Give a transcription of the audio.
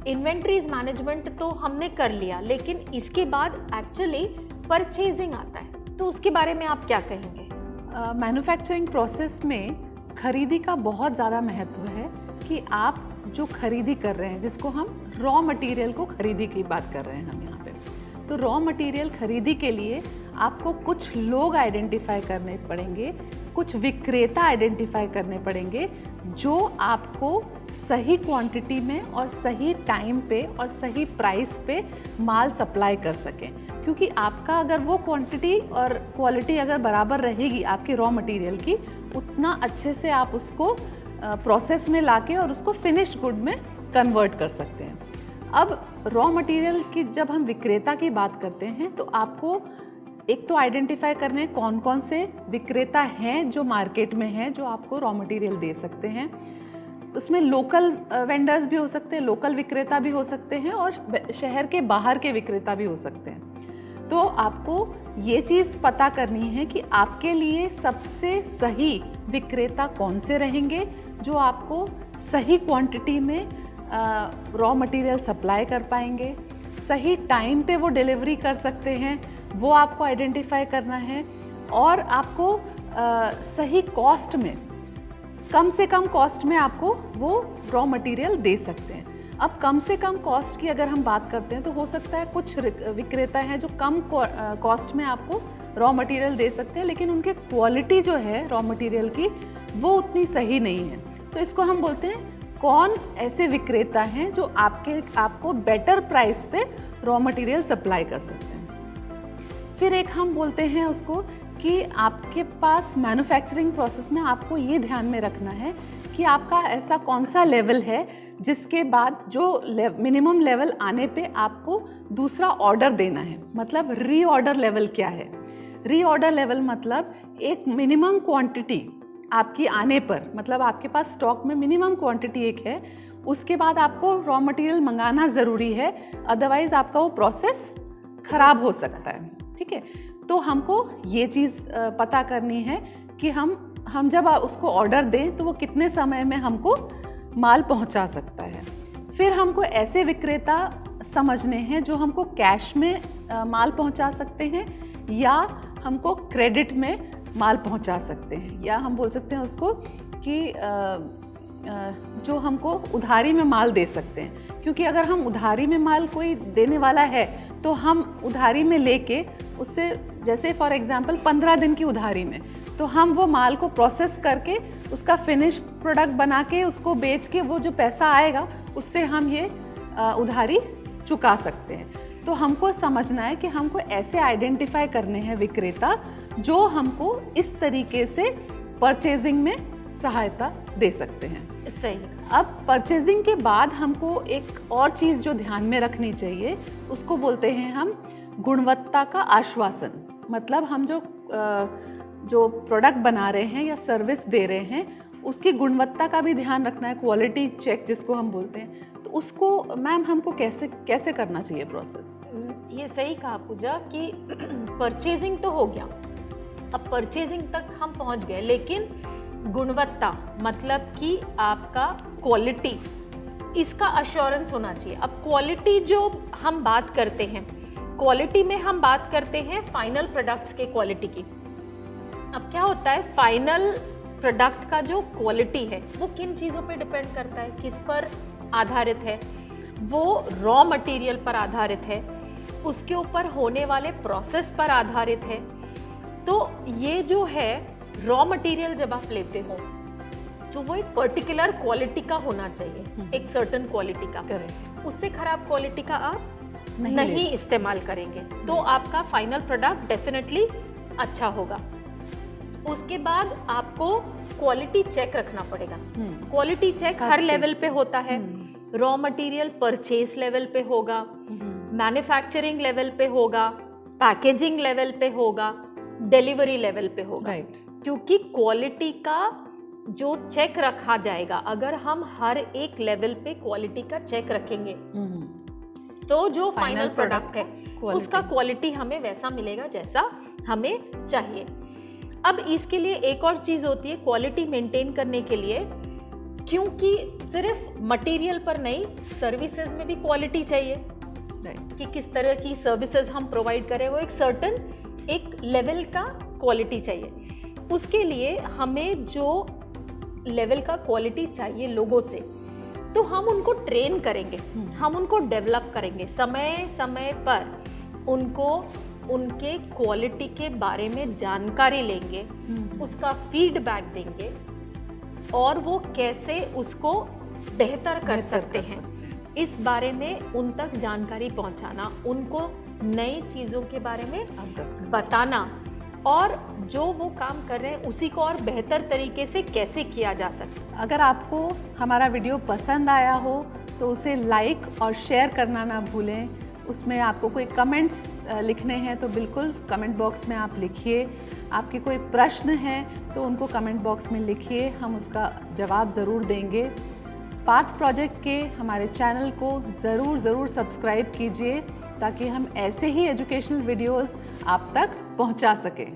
Inventories management तो हमने कर लिया, लेकिन इसके बाद एक्चुअली परचेजिंग आता है, तो उसके बारे में आप क्या कहेंगे? मैन्युफैक्चरिंग प्रोसेस में खरीदी का बहुत ज़्यादा महत्व है कि आप जो खरीदी कर रहे हैं, जिसको हम रॉ मटेरियल को खरीदी की बात कर रहे हैं हम यहाँ पे, तो रॉ मटेरियल खरीदी के लिए आपको कुछ लोग आइडेंटिफाई करने पड़ेंगे, कुछ विक्रेता आइडेंटिफाई करने पड़ेंगे जो आपको सही क्वांटिटी में और सही टाइम पे और सही प्राइस पे माल सप्लाई कर सकें। क्योंकि आपका अगर वो क्वांटिटी और क्वालिटी अगर बराबर रहेगी आपके रॉ मटेरियल की, उतना अच्छे से आप उसको प्रोसेस में लाके और उसको फिनिश गुड में कन्वर्ट कर सकते हैं। अब रॉ मटेरियल की जब हम विक्रेता की बात करते हैं तो आपको एक तो आइडेंटिफाई करने कौन कौन से विक्रेता हैं जो मार्केट में हैं जो आपको रॉ मटेरियल दे सकते हैं। उसमें लोकल वेंडर्स भी हो सकते हैं, लोकल विक्रेता भी हो सकते हैं और शहर के बाहर के विक्रेता भी हो सकते हैं। तो आपको ये चीज़ पता करनी है कि आपके लिए सबसे सही विक्रेता कौन से रहेंगे जो आपको सही क्वांटिटी में रॉ मटेरियल सप्लाई कर पाएंगे, सही टाइम पे वो डिलीवरी कर सकते हैं, वो आपको आइडेंटिफाई करना है। और आपको सही कॉस्ट में, कम से कम कॉस्ट में आपको वो रॉ मटेरियल दे सकते हैं। अब कम से कम कॉस्ट की अगर हम बात करते हैं तो हो सकता है कुछ विक्रेता हैं जो कम कॉस्ट में आपको रॉ मटेरियल दे सकते हैं, लेकिन उनके क्वालिटी जो है रॉ मटेरियल की वो उतनी सही नहीं है। तो इसको हम बोलते हैं कौन ऐसे विक्रेता हैं जो आपको बेटर प्राइस पे रॉ मटेरियल सप्लाई कर सकते हैं। फिर एक हम बोलते हैं उसको कि आपके पास मैन्युफैक्चरिंग प्रोसेस में आपको ये ध्यान में रखना है कि आपका ऐसा कौन सा लेवल है जिसके बाद जो मिनिमम लेवल आने पे आपको दूसरा ऑर्डर देना है। मतलब रीऑर्डर लेवल क्या है? रीऑर्डर लेवल मतलब एक मिनिमम क्वांटिटी आपकी आने पर, मतलब आपके पास स्टॉक में मिनिमम क्वांटिटी एक है, उसके बाद आपको रॉ मटेरियल मंगाना ज़रूरी है, अदरवाइज़ आपका वो प्रोसेस ख़राब हो सकता है। ठीक है, तो हमको ये चीज़ पता करनी है कि हम जब उसको ऑर्डर दें तो वो कितने समय में हमको माल पहुंचा सकता है। फिर हमको ऐसे विक्रेता समझने हैं जो हमको कैश में माल पहुंचा सकते हैं या हमको क्रेडिट में माल पहुंचा सकते हैं, या हम बोल सकते हैं उसको कि जो हमको उधारी में माल दे सकते हैं। क्योंकि अगर हम उधारी में माल कोई देने वाला है तो हम उधारी में लेके उससे, जैसे फॉर एग्जांपल 15 दिन की उधारी में, तो हम वो माल को प्रोसेस करके उसका फिनिश प्रोडक्ट बना के उसको बेच के वो जो पैसा आएगा उससे हम ये उधारी चुका सकते हैं। तो हमको समझना है कि हमको ऐसे आइडेंटिफाई करने हैं विक्रेता जो हमको इस तरीके से परचेजिंग में सहायता दे सकते हैं। सही। अब परचेजिंग के बाद हमको एक और चीज़ जो ध्यान में रखनी चाहिए उसको बोलते हैं हम गुणवत्ता का आश्वासन। मतलब हम जो प्रोडक्ट बना रहे हैं या सर्विस दे रहे हैं उसकी गुणवत्ता का भी ध्यान रखना है, क्वालिटी चेक जिसको हम बोलते हैं। तो उसको मैम हमको कैसे करना चाहिए प्रोसेस? ये सही कहा पूजा कि परचेजिंग तो हो गया, अब परचेजिंग तक हम पहुंच गए, लेकिन गुणवत्ता मतलब कि आपका क्वालिटी, इसका अश्योरेंस होना चाहिए। अब क्वालिटी जो हम बात करते हैं, क्वालिटी में हम बात करते हैं फाइनल प्रोडक्ट्स के क्वालिटी की। अब क्या होता है, फाइनल प्रोडक्ट का जो क्वालिटी है वो किन चीज़ों पे डिपेंड करता है, किस पर आधारित है? वो रॉ मटेरियल पर आधारित है, उसके ऊपर होने वाले प्रोसेस पर आधारित है। तो ये जो है रॉ मटेरियल जब आप लेते हो तो वो एक पर्टिकुलर क्वालिटी का होना चाहिए, एक सर्टेन क्वालिटी का। उससे खराब क्वालिटी का आप नहीं इस्तेमाल करेंगे तो आपका फाइनल प्रोडक्ट डेफिनेटली अच्छा होगा। उसके बाद आपको क्वालिटी चेक रखना पड़ेगा। क्वालिटी चेक हर लेवल पे होता है। रॉ मटेरियल परचेज लेवल पे होगा, मैन्युफैक्चरिंग लेवल पे होगा, पैकेजिंग लेवल पे होगा, डिलीवरी लेवल पे होगा। क्योंकि क्वालिटी का जो चेक रखा जाएगा, अगर हम हर एक लेवल पे क्वालिटी का चेक रखेंगे तो जो फाइनल प्रोडक्ट है उसका क्वालिटी हमें वैसा मिलेगा जैसा हमें चाहिए। अब इसके लिए एक और चीज़ होती है, क्वालिटी मेंटेन करने के लिए क्योंकि सिर्फ मटेरियल पर नहीं, सर्विसेज में भी क्वालिटी चाहिए कि किस तरह की सर्विसेज हम प्रोवाइड करें, वो एक सर्टेन एक लेवल का क्वालिटी चाहिए। उसके लिए हमें जो लेवल का क्वालिटी चाहिए लोगों से, तो हम उनको ट्रेन करेंगे, हम उनको डेवलप करेंगे, समय समय पर उनको उनके क्वालिटी के बारे में जानकारी लेंगे, उसका फीडबैक देंगे और वो कैसे उसको बेहतर कर सकते हैं, इस बारे में उन तक जानकारी पहुंचाना, उनको नई चीज़ों के बारे में बताना और जो वो काम कर रहे हैं उसी को और बेहतर तरीके से कैसे किया जा सकता है। अगर आपको हमारा वीडियो पसंद आया हो तो उसे लाइक और शेयर करना ना भूलें। उसमें आपको कोई कमेंट्स लिखने हैं तो बिल्कुल कमेंट बॉक्स में आप लिखिए। आपके कोई प्रश्न हैं तो उनको कमेंट बॉक्स में लिखिए, हम उसका जवाब ज़रूर देंगे। पार्थ प्रोजेक्ट के हमारे चैनल को ज़रूर सब्सक्राइब कीजिए ताकि हम ऐसे ही एजुकेशनल वीडियोस आप तक पहुंचा सकें।